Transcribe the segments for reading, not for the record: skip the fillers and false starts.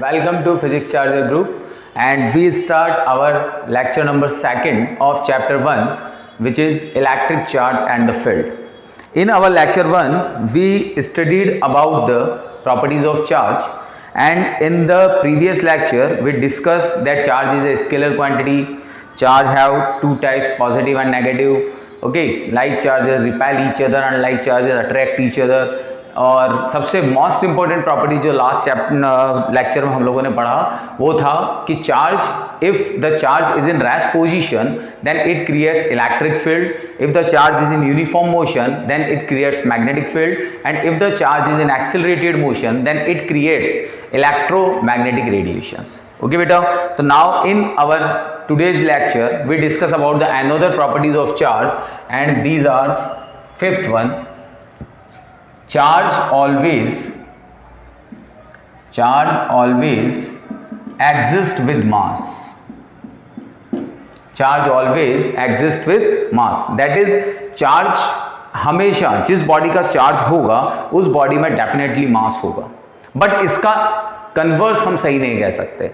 welcome to Physics Charger Group, and we start our lecture number 2 of chapter 1, which is electric charge and the field. In our lecture 1 we studied about the properties of charge, and in the previous lecture we discussed that charge is a scalar quantity. Charge have two types, positive and negative. Okay, like charges repel each other, unlike charges attract each other. और सबसे most important property जो last lecture में हम लोगों ने पढ़ा वो था कि charge, if the charge is in rest position then it creates electric field, if the charge is in uniform motion then it creates magnetic field, and if the charge is in accelerated motion then it creates electromagnetic radiations. Okay बेटा, तो now in our today's lecture we discuss about the another properties of charge, and these are fifth one. Charge always exist with mass. Charge always exist with mass, that is charge हमेशा जिस body का charge होगा उस body में definitely मास होगा, but इसका converse हम सही नहीं कह सकते.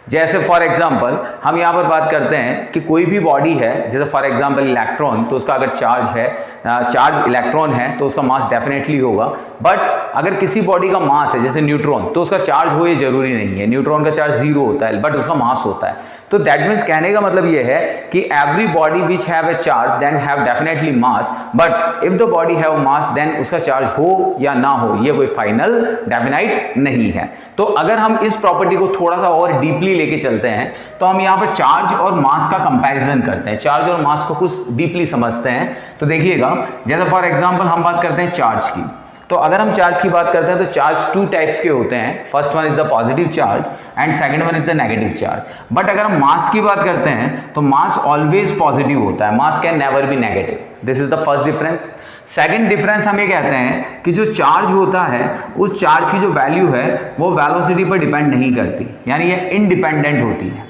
जैसे फॉर एग्जांपल हम यहाँ पर बात करते हैं कि कोई भी बॉडी है, जैसे फॉर एग्जांपल इलेक्ट्रॉन, तो उसका अगर चार्ज है, चार्ज इलेक्ट्रॉन है तो उसका मास डेफिनेटली होगा. बट अगर किसी बॉडी का मास है जैसे न्यूट्रॉन, तो उसका चार्ज हो ये जरूरी नहीं है. न्यूट्रॉन का चार्ज 0 होता है बट उसका मास होता है. तो दैट मीन्स कहने का मतलब ये है कि every body which have a charge then have definitely mass, but if the body have mass then उसका चार्ज हो या ना हो ये कोई फाइनल डेफिनाइट नहीं है. तो अगर हम इस प्रॉपर्टी को थोड़ा सा और डीपली लेके चलते हैं तो हम यहां पर चार्ज और मास का कंपैरिजन करते हैं, चार्ज और मास को कुछ डीपली समझते हैं. तो देखिएगा, जैसे फॉर एग्जांपल हम बात करते हैं चार्ज की, तो अगर हम चार्ज की बात करते हैं तो चार्ज टू टाइप्स के होते हैं. First one is the positive charge and second one is the negative charge. But अगर हम मास की बात करते हैं तो मास ऑलवेज पॉजिटिव होता है, मास can never be negative. This is the first difference. Second difference हम ये कहते हैं कि जो चार्ज होता है उस चार्ज की जो वैल्यू है वो वेलोसिटी पर डिपेंड नहीं करती, यानी ये इंडिपेंडेंट होती है,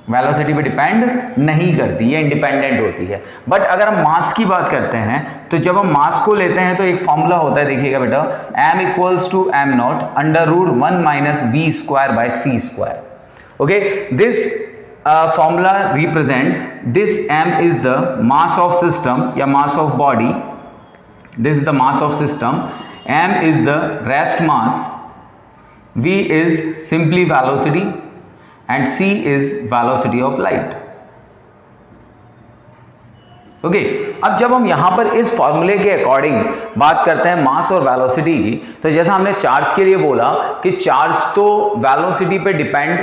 वेलोसिटी पे डिपेंड नहीं करती, ये इंडिपेंडेंट होती है. बट अगर हम मास की बात करते हैं तो जब हम मास को लेते हैं तो एक फॉर्मूला होता है, देखिएगा बेटा, m equals to m not under root 1 minus v square by c square. Okay, this formula represent this m is the mass of system या mass of body. This is the mass of system, m is the rest mass, v is simply velocity and c is velocity of light. Okay, अब जब हम यहां पर इस फॉर्मूले के according बात करते हैं मास और वेलोसिटी की, तो जैसा हमने चार्ज के लिए बोला कि चार्ज तो वेलोसिटी पे डिपेंड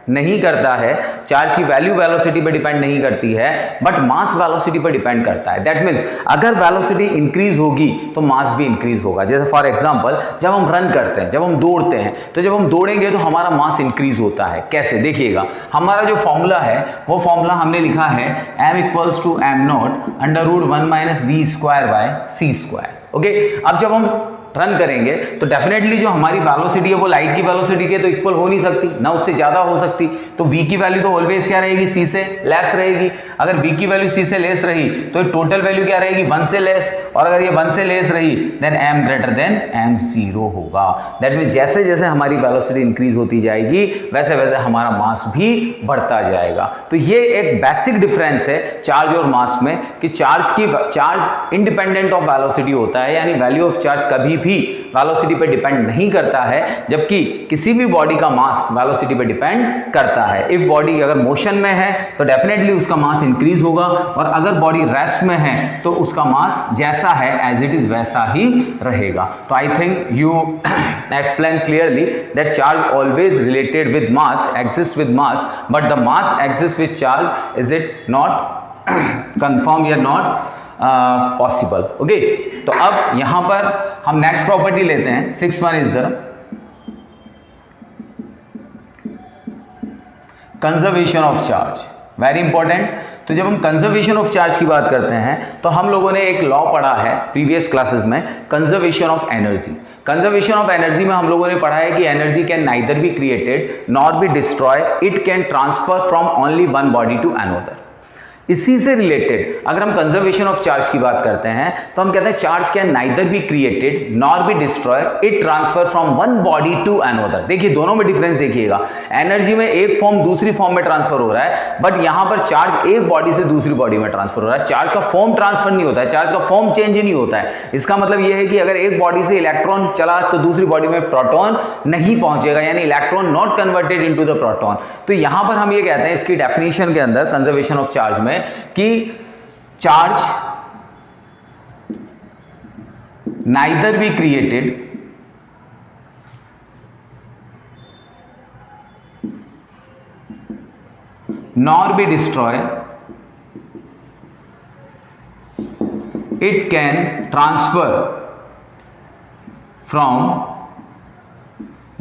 नहीं करता है, चार्ज की वैल्यू वेलोसिटी पे डिपेंड नहीं करती है, बट मास वेलोसिटी पे डिपेंड करता है. दैट मीन्स अगर वेलोसिटी इंक्रीज होगी तो मास भी इंक्रीज होगा. जैसे फॉर एग्जांपल जब हम रन करते हैं, जब हम दौड़ते हैं, तो जब हम दौड़ेंगे तो हमारा मास इंक्रीज होता है. कैसे, देखिएगा, हमारा जो फॉर्मूला है वो फॉर्मूला हमने लिखा है m equals to m not under root 1 minus v square by c square. Okay, अब जब हम रन करेंगे तो डेफिनेटली जो हमारी वेलोसिटी है वो लाइट की वेलोसिटी के तो इक्वल हो नहीं सकती, ना उससे ज्यादा हो सकती. तो v की वैल्यू तो ऑलवेज क्या रहेगी, c से लेस रहेगी. अगर v की वैल्यू c से लेस रही तो टोटल वैल्यू क्या रहेगी, 1 से लेस, और अगर ये 1 से लेस रही then m greater than m0 होगा. दैट मीन जैसे जैसे हमारी वेलोसिटी इंक्रीज होती जाएगी वैसे वैसे हमारा मास भी बढ़ता जाएगा. तो ये एक बेसिक डिफरेंस है चार्ज और मास में कि चार्ज इंडिपेंडेंट ऑफ वेलोसिटी होता है, यानी वैल्यू ऑफ चार्ज कभी भी वेलोसिटी पे डिपेंड नहीं करता है, जबकि किसी भी बॉडी का मास वेलोसिटी पे डिपेंड करता है. इफ बॉडी अगर मोशन में है तो डेफिनेटली उसका मास इंक्रीज होगा, और अगर बॉडी रेस्ट में है तो उसका मास जैसा है एज इट इज वैसा ही रहेगा. तो I think you explain clearly that charge always related with mass, exist with mass, but the mass exist with charge. Is it not confirm या नॉट पॉसिबल? ओके, तो अब यहां पर हम नेक्स्ट प्रॉपर्टी लेते हैं. 6th one is the conservation of charge. Very important. तो जब हम कंजर्वेशन ऑफ चार्ज की बात करते हैं तो हम लोगों ने एक लॉ पढ़ा है प्रीवियस क्लासेस में, conservation of energy. Conservation of energy में हम लोगों ने पढ़ा है कि energy can neither be created not be destroy, it can transfer from only one body to another. इसी से रिलेटेड अगर हम कंजर्वेशन ऑफ चार्ज की बात करते हैं तो हम कहते हैं charge can neither be created nor be destroy, it transfer from one body to another. देखिए दोनों में डिफरेंस देखिएगा, एनर्जी में एक फॉर्म दूसरी फॉर्म में ट्रांसफर हो रहा है, बट यहां पर चार्ज एक बॉडी से दूसरी बॉडी में ट्रांसफर हो रहा है। चार्ज का फॉर्म ट्रांसफर नहीं होता है, चार्ज का फॉर्म चेंज ही नहीं होता है। इसका मतलब यह है कि अगर एक बॉडी से इलेक्ट्रॉन चला तो दूसरी बॉडी में प्रोटॉन नहीं पहुंचेगा, यानी electron not converted into the proton. तो यहां पर हम ये कहते हैं इसकी डेफिनेशन के अंदर कंजर्वेशन ऑफ चार्ज में कि charge neither be created nor be destroyed, it can transfer from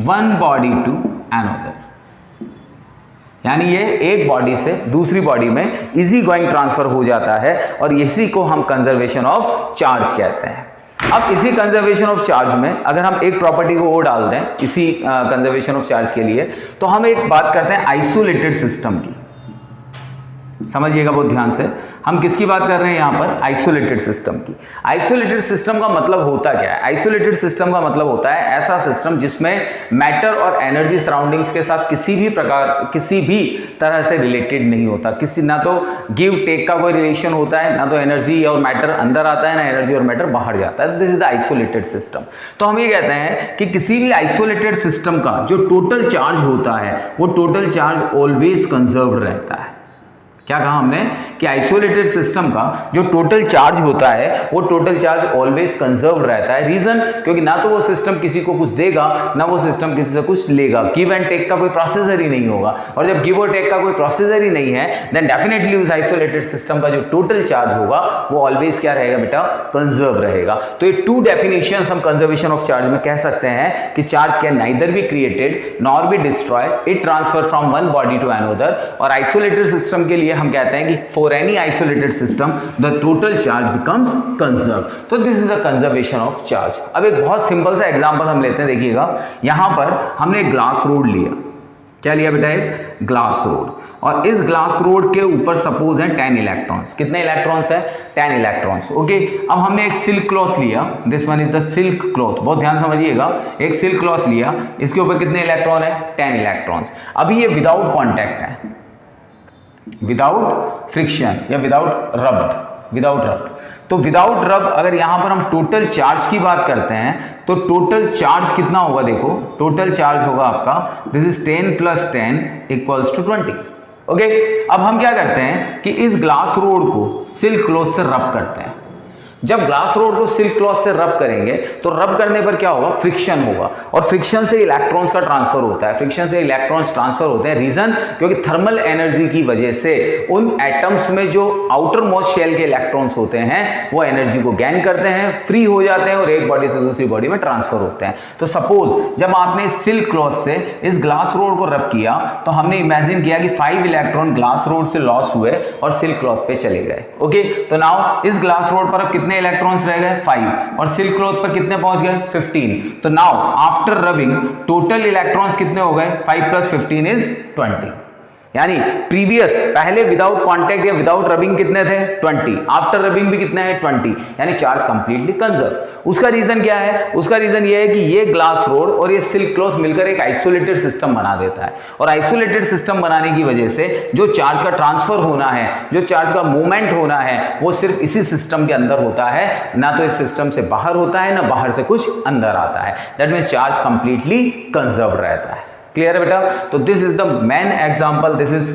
one body to another। यानी ये एक बॉडी से दूसरी बॉडी में इजी गोइंग ट्रांसफर हो जाता है और इसी को हम कंजर्वेशन ऑफ चार्ज कहते हैं। अब इसी कंजर्वेशन ऑफ चार्ज में अगर हम एक प्रॉपर्टी को और डाल दें इसी कंजर्वेशन ऑफ चार्ज के लिए, तो हम एक बात करते हैं आइसोलेटेड सिस्टम की। समझिएगा बहुत ध्यान से, हम किसकी बात कर रहे हैं यहां पर? आइसोलेटेड सिस्टम की। आइसोलेटेड सिस्टम का मतलब होता क्या है? आइसोलेटेड सिस्टम का मतलब होता है ऐसा सिस्टम जिसमें मैटर और एनर्जी सराउंडिंग्स के साथ किसी भी तरह से रिलेटेड नहीं होता। ना तो गिव टेक का कोई रिलेशन होता है, ना तो एनर्जी और मैटर अंदर आता है, ना एनर्जी और मैटर बाहर जाता है। This is the isolated system. तो हम ये कहते हैं कि किसी भी आइसोलेटेड सिस्टम का जो टोटल चार्ज होता है वो टोटल चार्ज ऑलवेज कंजर्व रहता है। क्या कहा हमने? कि आइसोलेटेड सिस्टम का जो टोटल चार्ज होता है वो टोटल चार्ज ऑलवेज कंजर्व रहता है। रीजन, क्योंकि ना तो वो सिस्टम किसी को कुछ देगा, ना वो सिस्टम किसी से कुछ लेगा। गिव एंड टेक का कोई प्रोसीजर ही नहीं होगा, और जब गिव और टेक का कोई प्रोसीजर ही नहीं है देन डेफिनेटली उस आइसोलेटेड सिस्टम का जो टोटल चार्ज होगा वो ऑलवेज क्या रहेगा बेटा? कंजर्व रहेगा। तो ये टू डेफिनेशन हम कंजर्वेशन ऑफ चार्ज में कह सकते हैं कि charge can neither be created nor be destroy, it transfer from one body to another. और आइसोलेटेड सिस्टम के लिए हम कहते हैं कि for any isolated system the total charge becomes conserve. तो this is the conservation of charge. अब एक बहुत सिंपल सा एग्जांपल हम लेते हैं। देखिएगा यहां पर हमने एक ग्लास रोड लिया। क्या लिया बेटा? एक ग्लास रोड। और इस ग्लास रोड के ऊपर सपोज है 10 इलेक्ट्रॉन्स। कितने इलेक्ट्रॉन्स है? 10 इलेक्ट्रॉन्स। ओके, अब हमने एक सिल्क क्लॉथ लिया। This one is the silk cloth. बहुत ध्यान समझिएगा, एक सिल्क क्लॉथ लिया, इसके ऊपर कितने इलेक्ट्रॉन है? 10 इलेक्ट्रॉन्स। अभी ये विदाउट कॉन्टैक्ट है, विदाउट फ्रिक्शन या विदाउट रब्ड। तो विदाउट रब अगर यहां पर हम टोटल चार्ज की बात करते हैं तो टोटल चार्ज कितना होगा? देखो टोटल चार्ज होगा आपका, दिस इज 10 + 10 = 20। ओके, अब हम क्या करते हैं कि इस ग्लास रोड को सिल्क क्लॉथ से रब करते हैं। जब ग्लास रोड को सिल्क क्लॉथ से रब करेंगे तो रब करने पर क्या होगा? फ्रिक्शन होगा, और फ्रिक्शन से इलेक्ट्रॉन्स का ट्रांसफर होता है। फ्रिक्शन से इलेक्ट्रॉन्स ट्रांसफर होते हैं। रीजन, क्योंकि थर्मल एनर्जी की वजह से उन एटम्स में जो आउटर मोस्ट शेल के इलेक्ट्रॉन्स होते हैं वो एनर्जी को गेन करते हैं, फ्री हो जाते हैं और एक बॉडी से दूसरी बॉडी में ट्रांसफर होते हैं। तो सपोज जब आपने सिल्क क्लॉथ से इस ग्लास रोड को रब किया तो हमने इमेजिन किया कि 5 इलेक्ट्रॉन ग्लास रोड से लॉस हुए और सिल्क क्लॉथ पे चले गए। ओके, तो नाउ इस ग्लास रोड पर अब कितने इलेक्ट्रॉन्स रह गए? 5, और सिल्क क्लॉथ पर कितने पहुंच गए? 15। तो now after rubbing total electrons कितने हो गए? 5 + 15 = 20। यानी प्रीवियस पहले विदाउट कांटेक्ट या विदाउट रबिंग कितने थे? 20। आफ्टर रबिंग भी कितने हैं? 20। यानी चार्ज कंप्लीटली कंजर्व। उसका रीजन क्या है? उसका रीजन ये है कि ये ग्लास रोड और ये सिल्क क्लॉथ मिलकर एक आइसोलेटेड सिस्टम बना देता है, और आइसोलेटेड सिस्टम बनाने की वजह से जो चार्ज का ट्रांसफर होना है, जो चार्ज का मूवमेंट होना है, वो सिर्फ इसी सिस्टम के अंदर होता है, ना तो इस सिस्टम से बाहर होता है, ना बाहर से कुछ अंदर आता है। That means charge completely conserve रहता है। क्लियर है बेटा? तो this is the main example, this is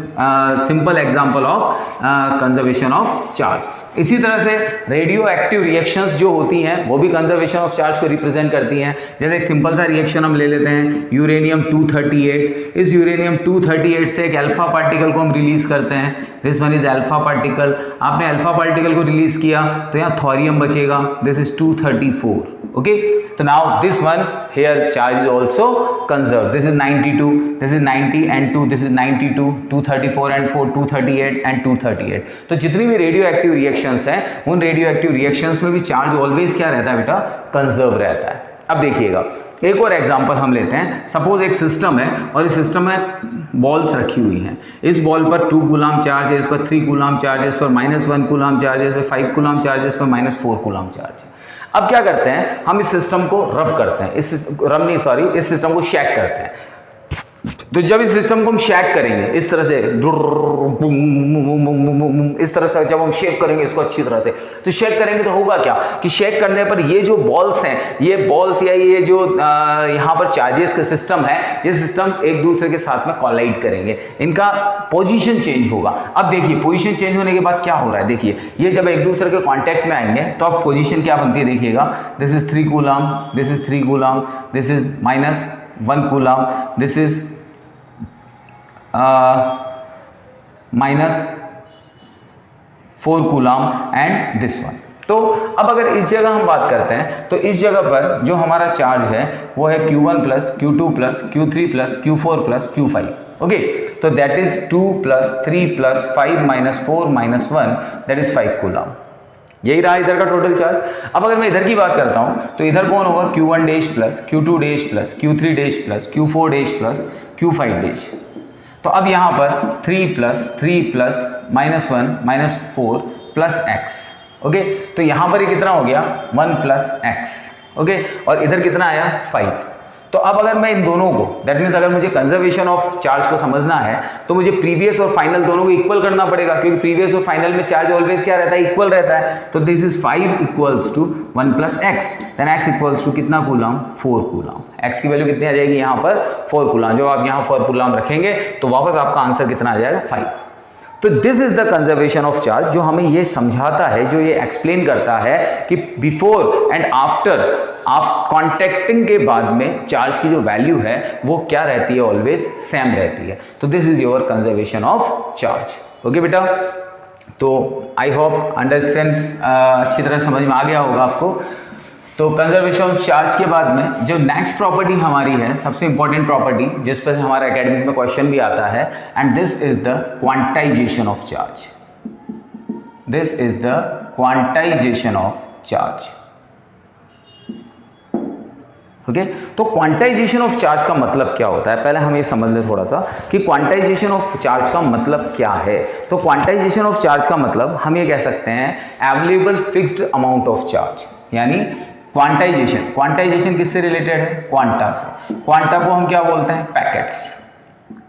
simple example of conservation of charge. इसी तरह से रेडियो एक्टिव रिएक्शंस जो होती हैं वो भी कंजर्वेशन ऑफ चार्ज को रिप्रेजेंट करती हैं। जैसे एक सिंपल सा रिएक्शन हम ले लेते हैं, यूरेनियम 238। इस यूरेनियम 238 से एक अल्फा पार्टिकल को हम रिलीज करते हैं। This one is alpha particle. आपने अल्फा पार्टिकल को रिलीज किया तो यहाँ थोरियम बचेगा, दिस इज 234। ओके, तो now this one here charge is also conserved. This is 92, this is 90 and 2, this is 92, 234 and 4, 238 and 238. तो जितनी भी रेडियो एक्टिव रिएक्शंस हैं उन रेडियो एक्टिव रिएक्शंस में भी चार्ज ऑलवेज क्या रहता है बेटा? कंजर्व रहता है। अब देखिएगा एक और एग्जांपल हम लेते हैं। सपोज एक सिस्टम है और इस सिस्टम में बॉल्स रखी हुई हैं। इस बॉल पर 2 कूलम चार्ज है, इस पर 3 कूलम चार्ज है, इस पर -1 कूलम चार्ज है, इस पर 5 कूलम चार्ज है, इस पर -4 कूलम चार्ज है। अब क्या करते हैं, हम इस सिस्टम को रब करते हैं, इस सिस्टम को शेक करते हैं। तो जब इस सिस्टम को हम शेक करेंगे इस तरह से, इस तरह से जब हम शेक करेंगे इसको अच्छी तरह से, तो शेक करेंगे तो होगा क्या कि शेक करने पर ये जो बॉल्स हैं, ये बॉल्स या ये जो यहाँ पर चार्जेस का सिस्टम है, ये सिस्टम्स एक दूसरे के साथ में कोलाइड करेंगे, इनका पोजीशन चेंज होगा। अब देखिए पोजीशन चेंज होने के बाद क्या हो रहा है, देखिए ये जब एक दूसरे के कांटेक्ट में आएंगे तो अब पोजीशन क्या बनती है, देखिएगा this is 3 coulomb, this is 3 coulomb, this is -1 coulomb, this is -4 coulomb and this one. तो अब अगर इस जगह हम बात करते हैं तो इस जगह पर जो हमारा चार्ज है वो है Q1 plus Q2 plus Q3 plus Q4 plus Q5। Okay, तो that is 2 plus 3 plus 5 minus 4 minus 1, that is 5 coulomb. यही रहा इधर का टोटल चार्ज। अब अगर मैं इधर की बात करता हूं तो इधर कौन होगा, Q1 dash plus Q2 dash plus Q3 dash plus Q4 dash plus Q5 dash. तो अब यहाँ पर 3 plus -1 minus 4 plus x। Okay, तो यहाँ पर ये कितना हो गया 1 प्लस x। ओके, और इधर कितना आया 5। तो अब अगर मैं इन दोनों को, दैट मीन्स अगर मुझे कंजर्वेशन ऑफ चार्ज को समझना है तो मुझे प्रीवियस और फाइनल दोनों को इक्वल करना पड़ेगा, क्योंकि प्रीवियस और फाइनल में चार्ज ऑलवेज क्या रहता है, इक्वल रहता है। तो this is 5 equals to 1 plus x, then x equals to कितना कूलम, 4 कूलम। x की वैल्यू कितनी आ जाएगी यहाँ पर 4 कूलम। जब आप यहाँ 4 कूलम रखेंगे तो वापस आपका आंसर कितना आ जाएगा 5। तो this is the conservation of charge, जो हमें ये समझाता है, जो ये एक्सप्लेन करता है कि बिफोर एंड आफ्टर आप कॉन्टैक्टिंग के बाद में चार्ज की जो वैल्यू है वो क्या रहती है, ऑलवेज सेम रहती है। तो this is your conservation of charge. Okay बेटा, तो आई होप अंडरस्टैंड अच्छी तरह समझ में आ गया होगा आपको। तो कंजर्वेशन ऑफ चार्ज के बाद में जो नेक्स्ट प्रॉपर्टी हमारी है, सबसे इंपॉर्टेंट प्रॉपर्टी जिस पर हमारा एकेडमिक में क्वेश्चन भी आता है, and this is the quantization of charge. This is the quantization of charge. Okay, तो क्वांटाइजेशन ऑफ चार्ज का मतलब क्या होता है, पहले हम ये समझ लें थोड़ा सा कि क्वांटाइजेशन ऑफ चार्ज का मतलब क्या है। तो क्वांटाइजेशन ऑफ चार्ज का मतलब हम ये कह सकते हैं available fixed amount of charge, यानी क्वांटाइजेशन किससे रिलेटेड है, क्वांटा से। क्वांटा को हम क्या बोलते हैं, पैकेट्स।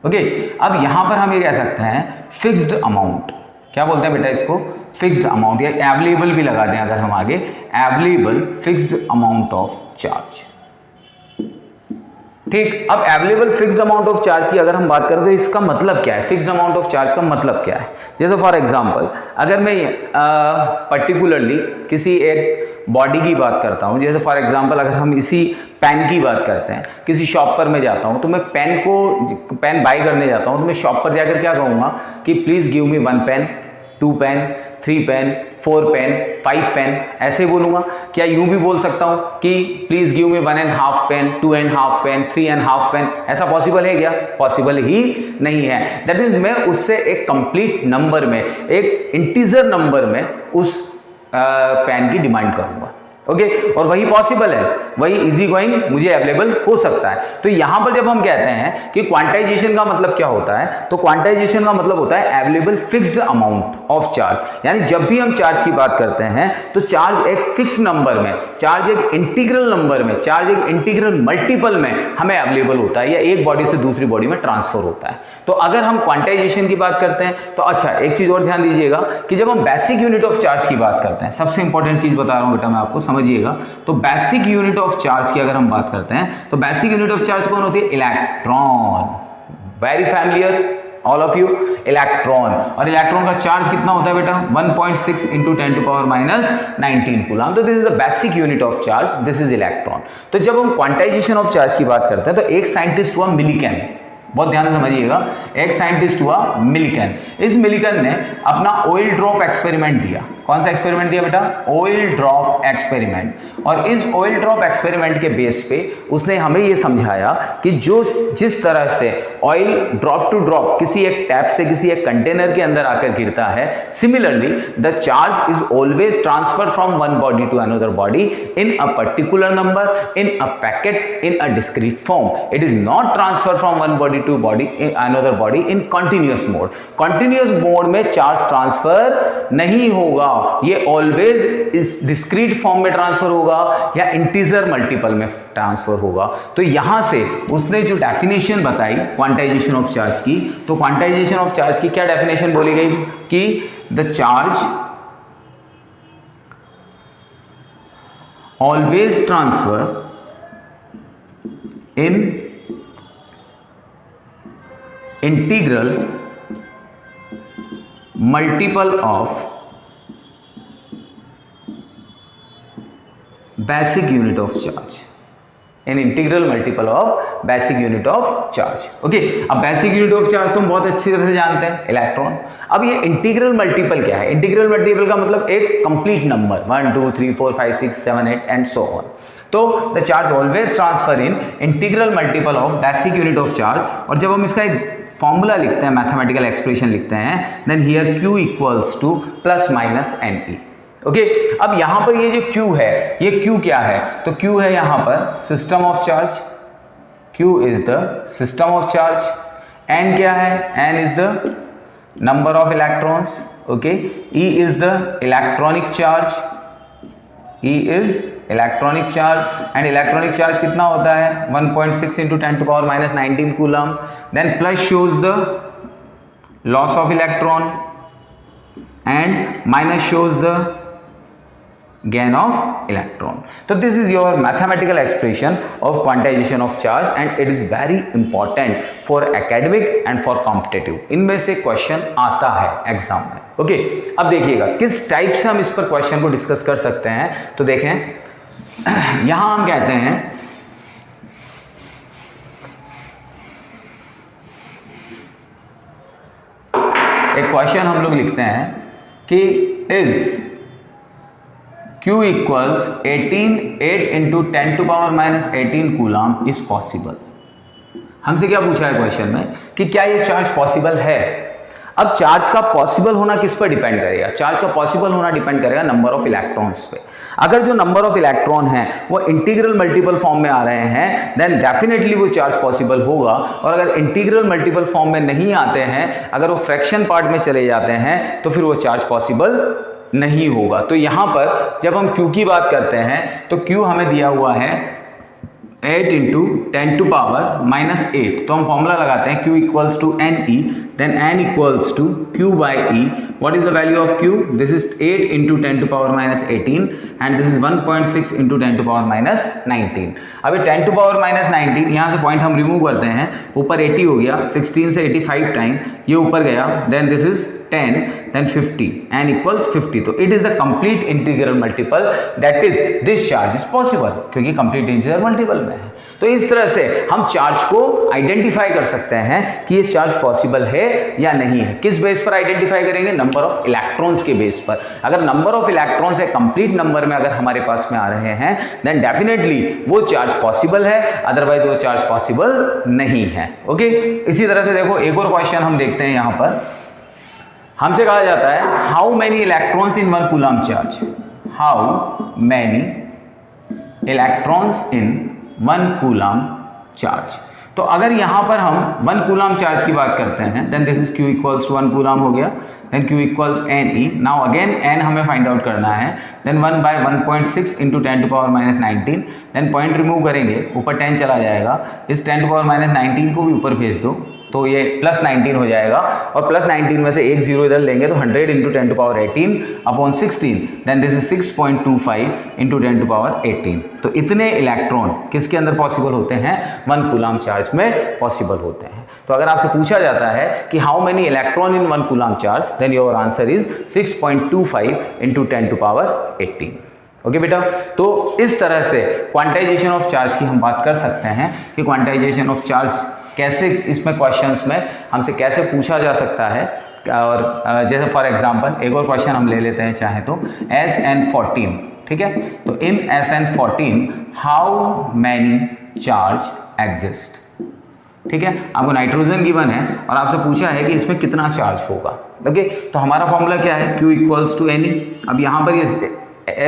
ओके, अब यहां पर हम ये कह सकते हैं फिक्स्ड अमाउंट, क्या बोलते हैं बेटा इसको, फिक्स्ड अमाउंट, या अवेलेबल भी लगा दें अगर हम आगे, available fixed amount of charge. ठीक, अब available fixed amount of charge की अगर हम बात करें तो इसका मतलब क्या है, फिक्स्ड अमाउंट ऑफ चार्ज का मतलब क्या है। जैसे फॉर एग्जांपल अगर मैं पर्टिकुलरली किसी एक बॉडी की बात करता हूं, जैसे फॉर एग्जांपल अगर हम इसी पेन की बात करते हैं, किसी शॉप पर मैं जाता हूं तो मैं पेन बाय करने जाता हूं तो मैं शॉप पर जाकर क्या कहूंगा कि please give me 1 pen, 2 pen, 3 pen, 4 pen, 5 pen, ऐसे बोलूंगा। क्या यूं भी बोल सकता हूं कि please give me 1.5 pen, 2.5 pen, 3.5 pen, ऐसा पॉसिबल है क्या, पॉसिबल ही नहीं है। दैट मीन्स मैं उससे एक कंप्लीट नंबर में, एक इंटीजर नंबर में उस पेन की डिमांड करूंगा। ओके, और वही पॉसिबल है, वही इजी गोइंग मुझे अवेलेबल हो सकता है। तो यहां पर जब हम कहते हैं कि क्वांटाइजेशन का मतलब क्या होता है, तो क्वांटाइजेशन का मतलब होता है available fixed amount of charge, यानी जब भी हम चार्ज की बात करते हैं तो चार्ज एक फिक्स नंबर में, चार्ज एक इंटीग्रल नंबर में, चार्ज एक इंटीग्रल मल्टीपल में हमें अवेलेबल होता है, या एक बॉडी से दूसरी बॉडी में ट्रांसफर होता है। तो अगर हम क्वांटाइजेशन की बात करते हैं तो अच्छा एक चीज और ध्यान दीजिएगा कि जब हम बेसिक यूनिट ऑफ चार्ज की बात करते हैं, सबसे इंपॉर्टेंट चीज बता रहा हूं बेटा मैं आपको, समझिएगा। तो बेसिक यूनिट ऑफ चार्ज की अगर हम बात करते हैं तो बेसिक यूनिट ऑफ चार्ज कौन होती है, electron. Very familiar all of you, electron. और इलेक्ट्रॉन का चार्ज कितना होता है बेटा, 1.6 × 10⁻19 कूलम। तो this is the basic unit of charge, this is electron. तो जब हम क्वांटाइजेशन ऑफ चार्ज की बात करते हैं तो एक साइंटिस्ट हुआ मिलिकन, बहुत ध्यान से समझिएगा, एक साइंटिस्ट हुआ मिलिकन। इस मिलिकन ने अपना ऑयल ड्रॉप एक्सपेरिमेंट दिया। कौन सा एक्सपेरिमेंट दिया बेटा? Oil drop experiment. और इस ऑयल ड्रॉप एक्सपेरिमेंट के बेस पे उसने हमें ये समझाया कि जिस तरह से ऑयल ड्रॉप टू ड्रॉप किसी एक टैप से किसी एक कंटेनर के अंदर आकर गिरता है, similarly the charge is always transfer from one body to another body in a particular number in a packet in a discrete form. It is not transfer from one body to body another body in continuous mode. Continuous mode में charge transfer नहीं होगा, ये always इस discrete form में transfer होगा या integer multiple में transfer होगा। तो यहां से उसने जो डेफिनेशन बताई क्वांटाइजेशन ऑफ चार्ज की, तो क्वांटाइजेशन ऑफ चार्ज की क्या डेफिनेशन बोली गई कि the charge always transfer in integral multiple of basic unit of charge, in integral multiple of basic unit of charge। Okay, अब बेसिक यूनिट ऑफ चार्ज तो हम बहुत अच्छी तरह से जानते हैं, इलेक्ट्रॉन। अब ये इंटीग्रल मल्टीपल क्या है? इंटीग्रल मल्टीपल का मतलब एक complete number 1 2 3 4 5 6 7 8 and so on. तो the charge always transfer in integral multiple of basic unit of charge. और जब हम इसका एक फॉर्मूला लिखते हैं, मैथमेटिकल एक्सप्रेशन लिखते हैं, then here Q equals to plus minus NE। Okay, अब यहां पर ये जो Q है, ये Q क्या है? तो Q है यहां पर system of charge, Q is the system of charge. N क्या है? N is the number of electrons. Okay, E is the electronic charge, E is electronic charge. And electronic charge कितना होता है? 1.6 into 10 to power minus 19 coulomb. Then plus shows the loss of electron and minus shows the gain of electron। तो this is your mathematical expression of quantization of charge and it is very important for academic and for competitive। इनमें से question आता है exam में। Okay, अब देखिएगा किस type से हम इस पर क्वेश्चन को डिस्कस कर सकते हैं। तो देखें, यहां हम कहते हैं एक क्वेश्चन हम लोग लिखते हैं कि is Q equals 8 into 10 to power minus 18 coulomb is possible. हमसे क्या पूछा है क्वेश्चन में कि क्या ये चार्ज पॉसिबल है। अब चार्ज का पॉसिबल होना किस पर डिपेंड करेगा? चार्ज का पॉसिबल होना डिपेंड करेगा नंबर ऑफ इलेक्ट्रॉन्स पे। अगर जो नंबर ऑफ इलेक्ट्रॉन है वो इंटीग्रल मल्टीपल फॉर्म में आ रहे हैं, देन डेफिनेटली वो चार्ज पॉसिबल होगा। और अगर इंटीग्रल मल्टीपल फॉर्म में नहीं आते हैं, अगर वो फ्रैक्शन पार्ट में चले जाते हैं, तो फिर वो चार्ज पॉसिबल नहीं होगा। तो यहां पर जब हम Q की बात करते हैं तो Q हमें दिया हुआ है 8 into 10 to power minus 8। तो हम फॉर्मूला लगाते हैं Q equals to NE, then N equals to Q by E। What is the value of Q? This is 8 into 10 to power minus 18 and this is 1.6 into 10 to power minus 19। अब ये 10 to power minus 19, यहाँ से point हम remove करते हैं, ऊपर 80 हो गया, 16 से 85 टाइम ये ऊपर गया, then this is 10, then 50, n equals 50। तो it is the complete integral multiple, that is this charge is possible, क्योंकि complete integral multiple में है। तो इस तरह से हम चार्ज को आइडेंटिफाई कर सकते हैं कि ये चार्ज पॉसिबल है या नहीं है। किस बेस पर आइडेंटिफाई करेंगे? नंबर ऑफ इलेक्ट्रॉन्स के बेस पर। अगर नंबर ऑफ इलेक्ट्रॉन्स एक कंप्लीट नंबर में अगर हमारे पास में आ रहे हैं, देन डेफिनेटली वो चार्ज पॉसिबल है, अदरवाइज वो चार्ज पॉसिबल नहीं है। ओके, इसी तरह से देखो एक और क्वेश्चन हम देखते हैं। यहां पर हमसे कहा जाता है how many electrons in 1 coulomb charge, how many electrons in 1 coulomb charge. तो अगर यहां पर हम 1 कूलम चार्ज की बात करते हैं, then this is Q equals to 1 coulomb हो गया, then Q equals NE। Now again N हमें फाइंड आउट करना है, then 1 by 1.6 into 10 to power minus 19, then point remove करेंगे, ऊपर 10 चला जाएगा, इस 10 to power minus 19 को भी ऊपर भेज दो तो ये प्लस 19 हो जाएगा, और प्लस 19 में से एक जीरो इधर लेंगे तो 100 into 10 to power 18 upon 16, then this is 6.25 into 10 to power 18। तो इतने इलेक्ट्रॉन किसके अंदर पॉसिबल होते हैं? 1 कूलम चार्ज में पॉसिबल होते हैं। तो अगर आपसे पूछा जाता है कि how many electron in 1 coulomb charge, then your answer is 6.25 into 10 to power 18। Okay बेटा, तो इस तरह से क्वांटाइजेशन ऑफ चार्ज की हम बात कर सकते हैं कि क्वांटाइजेशन ऑफ चार्ज कैसे इसमें क्वेश्चंस में हमसे कैसे पूछा जा सकता है। और जैसे फॉर एग्जांपल एक और क्वेश्चन हम ले लेते हैं चाहे तो, SN14, ठीक है। तो इन SN14 how many charge exist, ठीक है। आपको नाइट्रोजन गिवन है और आपसे पूछा है कि इसमें कितना चार्ज होगा। ओके, तो हमारा फॉर्मूला क्या है, Q इक्वल्स टू NE। अब यहाँ पर ये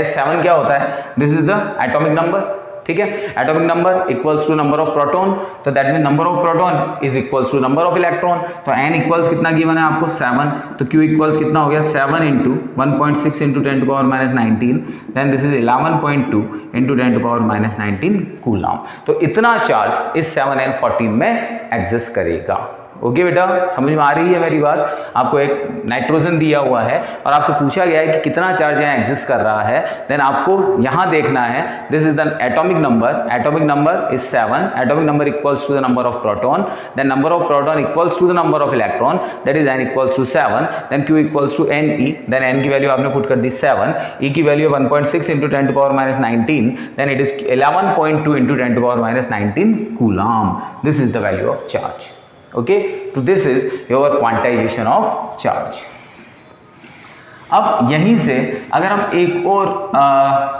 S7 क्या होता है, this is the atomic number, ठीक है। Atomic number equals to number of proton, तो that mean number of proton is equals to number of electron. तो n इक्वल्स कितना गिवन है आपको 7, तो Q इक्वल्स कितना हो गया 7 into 1.6 into 10 to power minus 19, then this is 11.2 into 10 to power minus 19 coulomb. तो इतना चार्ज इस 7N14 में एग्जिस्ट करेगा। ओके बेटा, समझ में आ रही है मेरी बात। आपको एक नाइट्रोजन दिया हुआ है और आपसे पूछा गया है कि कितना चार्ज यहाँ एग्जिस्ट कर रहा है, देन आपको यहाँ देखना है, this is the atomic number is 7, atomic number equals to the number of proton, then number of proton equals to the number of electron, that is n equals to 7, then Q equals to NE, then n की value आपने put कर दी 7, E की value 1.6 into 10 to power minus 19, then it is 11.2 into 10 to power minus 19 coulomb. This is the value of charge. Okay, तो this is your quantization of charge. अब यहीं से अगर हम एक और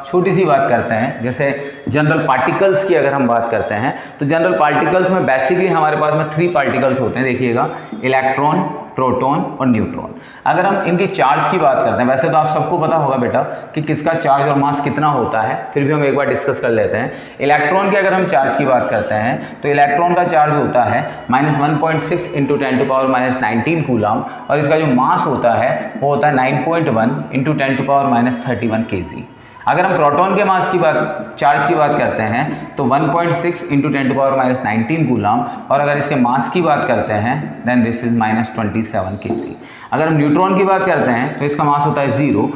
छोटी सी बात करते हैं, जैसे जनरल पार्टिकल्स की अगर हम बात करते हैं, तो जनरल पार्टिकल्स में बेसिकली हमारे पास में 3 पार्टिकल्स होते हैं, देखिएगा, इलेक्ट्रॉन, प्रोटॉन और न्यूट्रॉन। अगर हम इनकी चार्ज की बात करते हैं, वैसे तो आप सबको पता होगा बेटा कि किसका चार्ज और मास कितना होता है, फिर भी हम एक बार डिस्कस कर लेते हैं। इलेक्ट्रॉन की अगर हम चार्ज की बात करते हैं तो इलेक्ट्रॉन का चार्ज होता है -1.6 into 10 to power minus 19 coulomb, और इसका जो मास होता है वो होता है 9.1 into 10 to power minus 31 kg। अगर हम प्रोटॉन के मास की बात, चार्ज की बात करते हैं तो 1.6 into 10 to power minus 19 coulomb, और अगर इसके मास की बात करते हैं देन दिस इज -27 kg। अगर हम न्यूट्रॉन की बात करते हैं तो इसका मास होता है 0,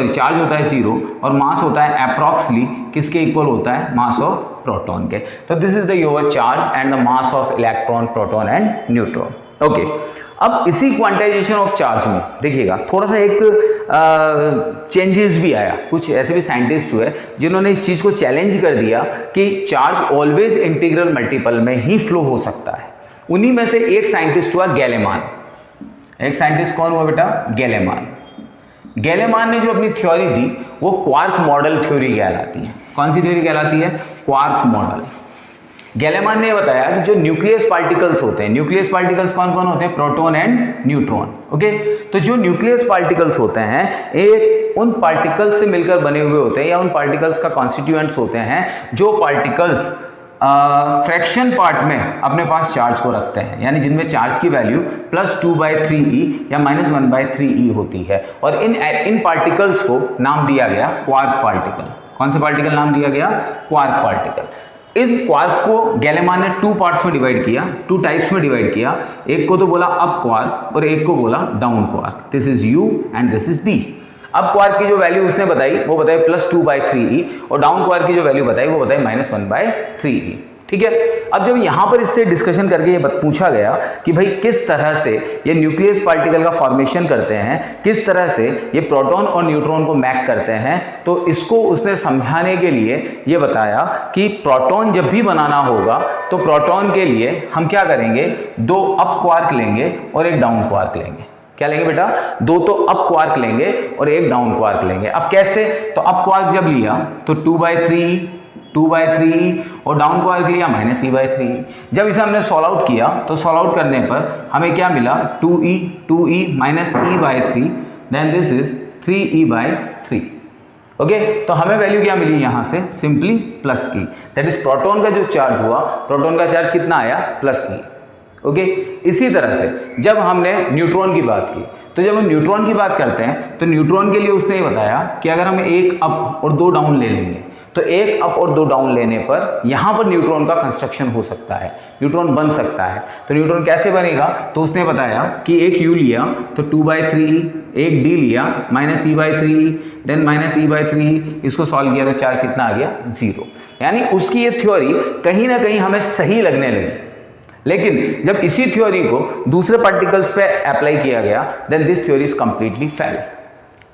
चार्ज होता है 0 और मास होता है अप्रॉक्सली किसके इक्वल होता है, मास ऑफ प्रोटॉन के। तो this is the your charge and the mass of electron, proton and neutron. Okay, अब इसी क्वांटाइजेशन ऑफ चार्ज में देखिएगा थोड़ा सा एक चेंजेस भी आया। कुछ ऐसे भी साइंटिस्ट हुए जिन्होंने इस चीज़ को चैलेंज कर दिया कि चार्ज ऑलवेज इंटीग्रल मल्टीपल में ही फ्लो हो सकता है। उन्हीं में से एक साइंटिस्ट हुआ गैलेमान। एक साइंटिस्ट कौन हुआ बेटा, गैलेमान। गैलेमान ने जो अपनी थ्योरी दी वो क्वार्क मॉडल थ्योरी कहलाती है। कौन सी थ्योरी कहलाती है, क्वार्क मॉडल। गैलेमान ने बताया कि जो न्यूक्लियस पार्टिकल्स होते हैं, न्यूक्लियस पार्टिकल्स कौन कौन होते हैं, प्रोटॉन एंड न्यूट्रॉन। ओके, तो जो न्यूक्लियस पार्टिकल्स होते हैं एक उन पार्टिकल्स से मिलकर बने हुए होते हैं या उन पार्टिकल्स का कॉन्स्टिट्यूएंट्स होते हैं जो पार्टिकल्स फ्रैक्शन पार्ट में अपने पास चार्ज को रखते हैं, यानी जिनमें चार्ज की वैल्यू +2/3e या -1/3e होती है। और इन पार्टिकल्स को नाम दिया गया क्वार्क पार्टिकल। कौन सा पार्टिकल नाम दिया गया, क्वार्क पार्टिकल। इस क्वार्क को गैलेमान ने 2 पार्ट्स में डिवाइड किया, 2 टाइप्स में डिवाइड किया। एक को तो बोला अप क्वार्क और एक को बोला down quark. This is U and this is D। Up quark की जो वैल्यू उसने बताई वो बताई +2/3e और डाउन क्वार्क की जो वैल्यू बताई वो बताई -1/3e। ठीक है, अब जब यहाँ पर इससे डिस्कशन करके ये पूछा गया कि भाई किस तरह से ये न्यूक्लियस पार्टिकल का फॉर्मेशन करते हैं, किस तरह से ये प्रोटॉन और न्यूट्रॉन को मैक करते हैं, तो इसको उसने समझाने के लिए ये बताया कि प्रोटॉन जब भी बनाना होगा तो प्रोटॉन के लिए हम क्या करेंगे, 2 अप क्वार्क लेंगे और एक डाउन क्वार्क लेंगे। क्या लेंगे बेटा, 2 तो अप क्वार्क लेंगे और एक डाउन क्वार्क लेंगे। अब कैसे, तो अप क्वार्क जब लिया तो 2/3e और डाउन क्वार्क लिया -e/3e। जब इसे हमने सॉल्व आउट किया तो सॉल्व आउट करने पर हमें क्या मिला, 2e -e/3, then this is 3e/3। Okay, तो हमें वैल्यू क्या मिली यहाँ से, simply +e। That is proton का जो चार्ज हुआ, प्रोटॉन का चार्ज कितना आया, +e। ओके, इसी तरह से जब हमने न्यूट्रॉन की बात की, तो जब हम न्यूट्रॉन की बात करते हैं तो न्यूट्रॉन के लिए उसने ये बताया कि अगर हम 1 अप और 2 डाउन ले लेंगे तो 1 अप और 2 डाउन लेने पर यहाँ पर न्यूट्रॉन का कंस्ट्रक्शन हो सकता है, न्यूट्रॉन बन सकता है। तो न्यूट्रॉन कैसे बनेगा, तो उसने बताया कि एक U लिया तो 2/3e, एक D लिया -e/3e, देन -e/3e, इसको सॉल्व किया तो चार्ज कितना आ गया, 0। यानी उसकी ये थ्योरी कहीं ना कहीं हमें सही लगने लगी, लेकिन जब इसी थ्योरी को दूसरे पार्टिकल्स पे अप्लाई किया गया then this theory is completely fail.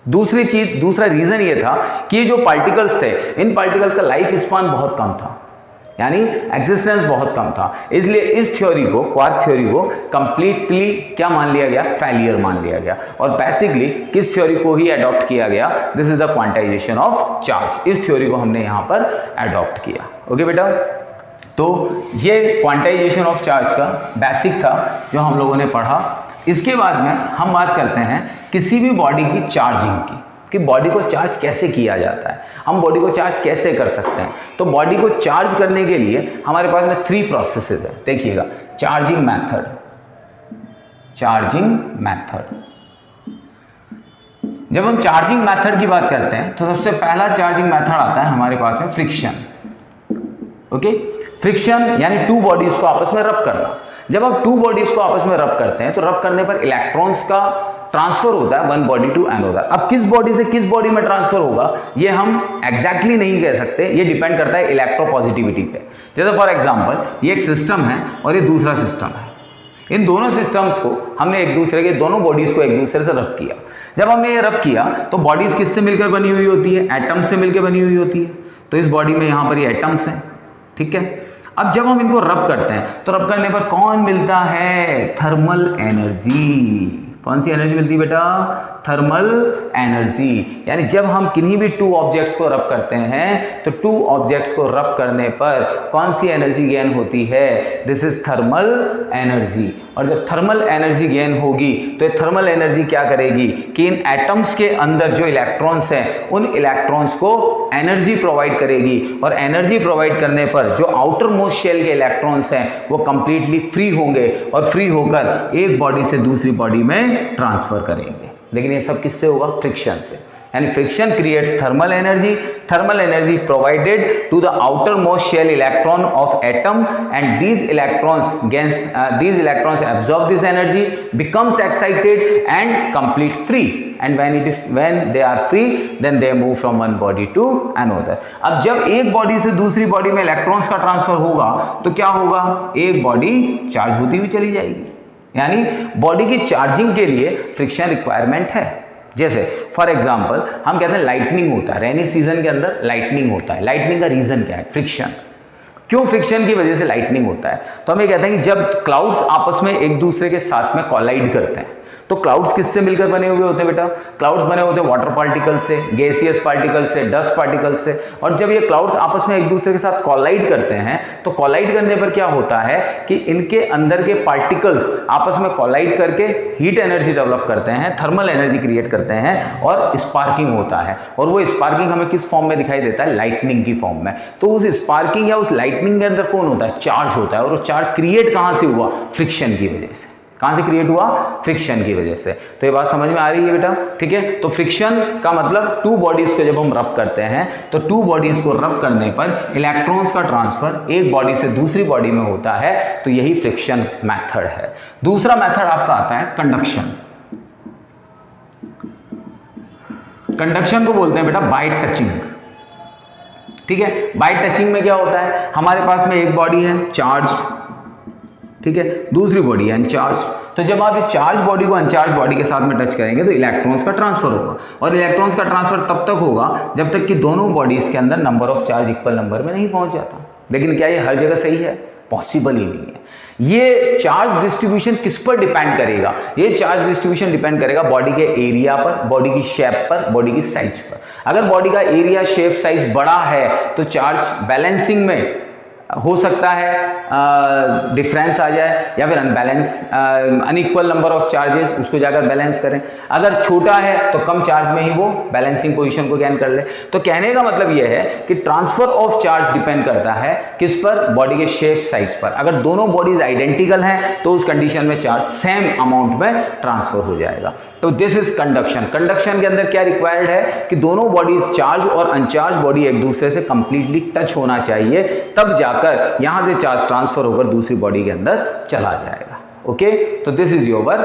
दूसरा रीजन ये था कि ये जो पार्टिकल्स थे, इन पार्टिकल्स का लाइफ स्पान बहुत कम था। यानी एग्जिस्टेंस बहुत कम था। इसलिए इस थ्योरी को, क्वार्क थ्योरी को कंप्लीटली क्या मान लिया गया, फेलियर मान लिया गया। और बेसिकली किस थ्योरी को ही अडॉप्ट किया गया, this is the quantization of charge. इस थ्योरी को हमने यहां पर अडॉप्ट किया। ओके बेटा, तो ये क्वांटाइजेशन ऑफ चार्ज का बेसिक था जो हम लोगों ने पढ़ा। इसके बाद में हम बात करते हैं किसी भी बॉडी की चार्जिंग की, कि बॉडी को चार्ज कैसे किया जाता है, हम बॉडी को चार्ज कैसे कर सकते हैं। तो बॉडी को चार्ज करने के लिए हमारे पास में 3 प्रोसेसेस है। देखिएगा, चार्जिंग मेथड, चार्जिंग मेथड। जब हम चार्जिंग मेथड की बात करते हैं तो सबसे पहला चार्जिंग मेथड आता है हमारे पास में फ्रिक्शन। ओके, फ्रिक्शन यानी 2 बॉडीज को आपस में रब करना। जब आप 2 बॉडीज को आपस में रब करते हैं तो रब करने पर इलेक्ट्रॉन्स का ट्रांसफर होता है वन बॉडी टू अनदर। अब किस बॉडी से किस बॉडी में ट्रांसफर होगा ये हम एग्जैक्टली नहीं कह सकते, ये डिपेंड करता है इलेक्ट्रोपॉजिटिविटी पे। जैसे फॉर एग्जांपल ये एक सिस्टम है और ये दूसरा सिस्टम है। इन दोनों सिस्टम्स को हमने एक दूसरे के, दोनों बॉडीज को एक दूसरे से रब किया। जब हमने ये रब किया तो बॉडीज किससे मिलकर बनी हुई होती है, एटम से मिलकर बनी हुई होती है। तो इस बॉडी में यहाँ पर ये एटम्स हैं, ठीक है। अब जब हम इनको रब करते हैं तो रब करने पर कौन मिलता है, थर्मल एनर्जी। कौन सी एनर्जी मिलती है बेटा, थर्मल एनर्जी। यानी जब हम किन्हीं भी 2 ऑब्जेक्ट्स को रब करते हैं तो 2 ऑब्जेक्ट्स को रब करने पर कौन सी एनर्जी गेन होती है, दिस इज थर्मल एनर्जी। और जब थर्मल एनर्जी गेन होगी तो ये थर्मल एनर्जी क्या करेगी कि इन एटम्स के अंदर जो इलेक्ट्रॉन्स हैं उन इलेक्ट्रॉन्स को एनर्जी प्रोवाइड करेगी। और एनर्जी प्रोवाइड करने पर जो आउटर मोस्ट शेल के इलेक्ट्रॉन्स हैं वो कंप्लीटली फ्री होंगे और फ्री होकर एक बॉडी से दूसरी बॉडी में ट्रांसफर करेंगे। लेकिन ये सब किससे होगा, फ्रिक्शन से। यानी friction creates thermal energy, thermal energy provided to the outer most shell electron of atom and these electrons absorb this energy, becomes excited and complete free, and when they are free then they move from one body to another। अब जब एक body से दूसरी body में electrons का transfer होगा तो क्या होगा, एक बॉडी चार्ज होती हुई चली जाएगी। यानी बॉडी की चार्जिंग के लिए फ्रिक्शन रिक्वायरमेंट है। जैसे फॉर एग्जांपल हम कहते हैं लाइटनिंग होता है, रेनी सीजन के अंदर लाइटनिंग होता है। लाइटनिंग का रीजन क्या है, फ्रिक्शन। क्यों फ्रिक्शन की वजह से लाइटनिंग होता है, तो हम ये कहते हैं कि जब क्लाउड्स आपस में एक दूसरे के साथ में कोलाइड करते हैं तो क्लाउड्स किससे मिलकर बने हुए होते हैं बेटा, क्लाउड्स बने होते हैं वाटर पार्टिकल से, गैसियस पार्टिकल से, डस्ट पार्टिकल से। और जब ये क्लाउड्स आपस में एक दूसरे के साथ कोलाइड करते हैं तो कोलाइड करने पर क्या होता है कि इनके अंदर के पार्टिकल्स आपस में कोलाइड करके हीट एनर्जी डेवलप करते हैं, थर्मल एनर्जी क्रिएट करते हैं और स्पार्किंग होता है। और वो स्पार्किंग हमें किस फॉर्म में दिखाई देता है, लाइटनिंग की फॉर्म में। तो उस स्पार्किंग या उस लाइटनिंग के अंदर कौन होता है, चार्ज होता है। और वो चार्ज क्रिएट कहाँ से हुआ, फ्रिक्शन की वजह से। कहां से क्रिएट हुआ, फ्रिक्शन की वजह से। तो ये बात समझ में आ रही है बेटा, ठीक है। तो फ्रिक्शन का मतलब 2 बॉडीज को जब हम रब करते हैं तो 2 बॉडीज को रब करने पर इलेक्ट्रॉन्स का ट्रांसफर एक बॉडी से दूसरी बॉडी में होता है, तो यही फ्रिक्शन मेथड है। दूसरा मेथड आपका आता है कंडक्शन। कंडक्शन को बोलते हैं बेटा बाय टचिंग, ठीक है। बाय टचिंग में क्या होता है, हमारे पास में एक बॉडी है चार्ज्ड, ठीक है, दूसरी बॉडी है अनचार्ज। तो जब आप इस चार्ज बॉडी को अनचार्ज बॉडी के साथ में टच करेंगे तो इलेक्ट्रॉन्स का ट्रांसफर होगा। और इलेक्ट्रॉन्स का ट्रांसफर तब तक होगा जब तक कि दोनों बॉडीज के अंदर number of charge equal number में नहीं पहुंच जाता। लेकिन क्या ये हर जगह सही है, पॉसिबल ही नहीं है। ये चार्ज डिस्ट्रीब्यूशन किस पर डिपेंड करेगा, ये चार्ज डिस्ट्रीब्यूशन डिपेंड करेगा बॉडी के एरिया पर, बॉडी की शेप पर, बॉडी की साइज पर। अगर बॉडी का एरिया, शेप, साइज बड़ा है तो चार्ज बैलेंसिंग में हो सकता है डिफरेंस आ जाए, या फिर unbalance, unequal number of charges, उसको जाकर बैलेंस करें। अगर छोटा है तो कम चार्ज में ही वो बैलेंसिंग पोजीशन को गेन कर ले। तो कहने का मतलब यह है कि ट्रांसफर ऑफ चार्ज डिपेंड करता है किस पर, बॉडी के शेप, साइज पर। अगर दोनों बॉडीज आइडेंटिकल हैं तो उस कंडीशन में चार्ज सेम अमाउंट में ट्रांसफर हो जाएगा। तो दिस इज कंडक्शन। कंडक्शन के अंदर क्या रिक्वायर्ड है कि दोनों बॉडीज, चार्ज और अनचार्ज बॉडी, एक दूसरे से कंप्लीटली टच होना चाहिए, तब जाकर यहां से चार्ज ट्रांसफर होकर दूसरी बॉडी के अंदर चला जाएगा। ओके, तो this is your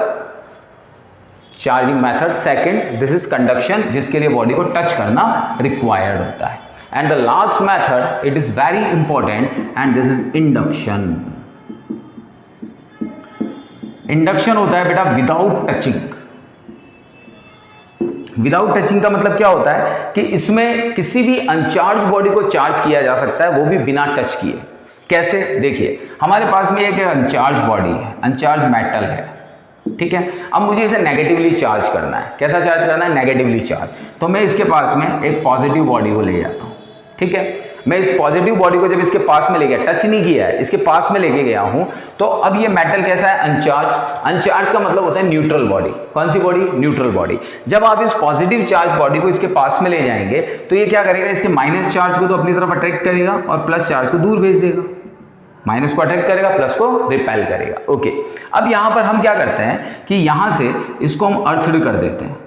charging method second. This is conduction, जिसके लिए बॉडी को टच करना रिक्वायर्ड होता है। And the last method, it is very important, and this is induction. Induction होता है बेटा विदाउट टचिंग। विदाउट टचिंग का मतलब क्या होता है कि इसमें किसी भी अनचार्ज बॉडी को चार्ज किया जा सकता है, वो भी बिना टच किए। कैसे? देखिए हमारे पास में एक अनचार्ज बॉडी है, अनचार्ज मेटल है, ठीक है। अब मुझे इसे नेगेटिवली चार्ज करना है। कैसा चार्ज करना है? Negatively charge. तो मैं इसके पास में एक पॉजिटिव बॉडी को ले जाता हूँ, ठीक है। मैं इस पॉजिटिव बॉडी को जब इसके पास में ले गया, टच नहीं किया है, इसके पास में लेके गया हूं, तो अब ये मेटल कैसा है? अनचार्ज। अनचार्ज का मतलब होता है न्यूट्रल बॉडी। कौन सी बॉडी? Neutral body. जब आप इस पॉजिटिव चार्ज बॉडी को इसके पास में ले जाएंगे तो ये क्या करेगा? इसके माइनस चार्ज को तो अपनी तरफ अट्रैक्ट करेगा और प्लस चार्ज को दूर भेज देगा। माइनस को अट्रैक्ट करेगा, प्लस को रिपेल करेगा। ओके, अब यहां पर हम क्या करते हैं कि यहां से इसको हम अर्थड कर देते हैं।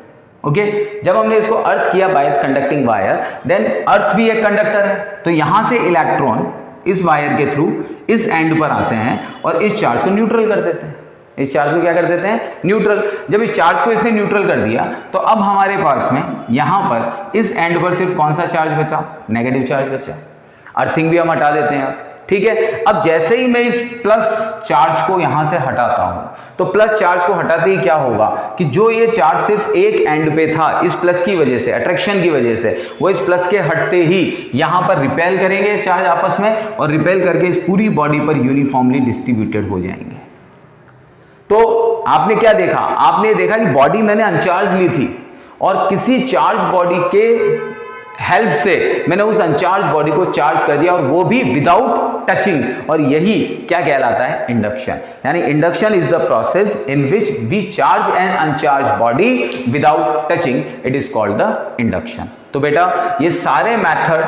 ओके, जब हमने इसको अर्थ किया बाय कंडक्टिंग वायर, देन अर्थ भी एक कंडक्टर है, तो यहां से इलेक्ट्रॉन इस वायर के थ्रू इस एंड पर आते हैं और इस चार्ज को न्यूट्रल कर देते हैं। इस चार्ज को क्या कर देते हैं? न्यूट्रल। जब इस चार्ज को इसने न्यूट्रल कर दिया तो अब हमारे पास में यहां पर इस एंड पर सिर्फ कौन सा चार्ज बचा? नेगेटिव चार्ज बचा। अर्थिंग भी हम हटा देते हैं, ठीक है। अब जैसे ही मैं इस प्लस चार्ज को यहां से हटाता हूं, तो प्लस चार्ज को हटाते ही क्या होगा कि जो ये चार्ज सिर्फ एक एंड पे था, इस प्लस की वजह से, अट्रैक्शन की वजह से, वो इस प्लस के हटते ही यहां पर रिपेल करेंगे चार्ज आपस में, और रिपेल करके इस पूरी बॉडी पर यूनिफॉर्मली डिस्ट्रीब्यूटेड हो जाएंगे। तो आपने क्या देखा? आपने देखा कि बॉडी मैंने अनचार्ज ली थी और किसी चार्ज बॉडी के हेल्प से मैंने उस अनचार्ज बॉडी को चार्ज कर दिया, और वो भी विदाउट टचिंग, और यही क्या कहलाता है? इंडक्शन। यानी induction is the process in which we charge an uncharged body without touching, it is called the induction. तो बेटा ये सारे मेथड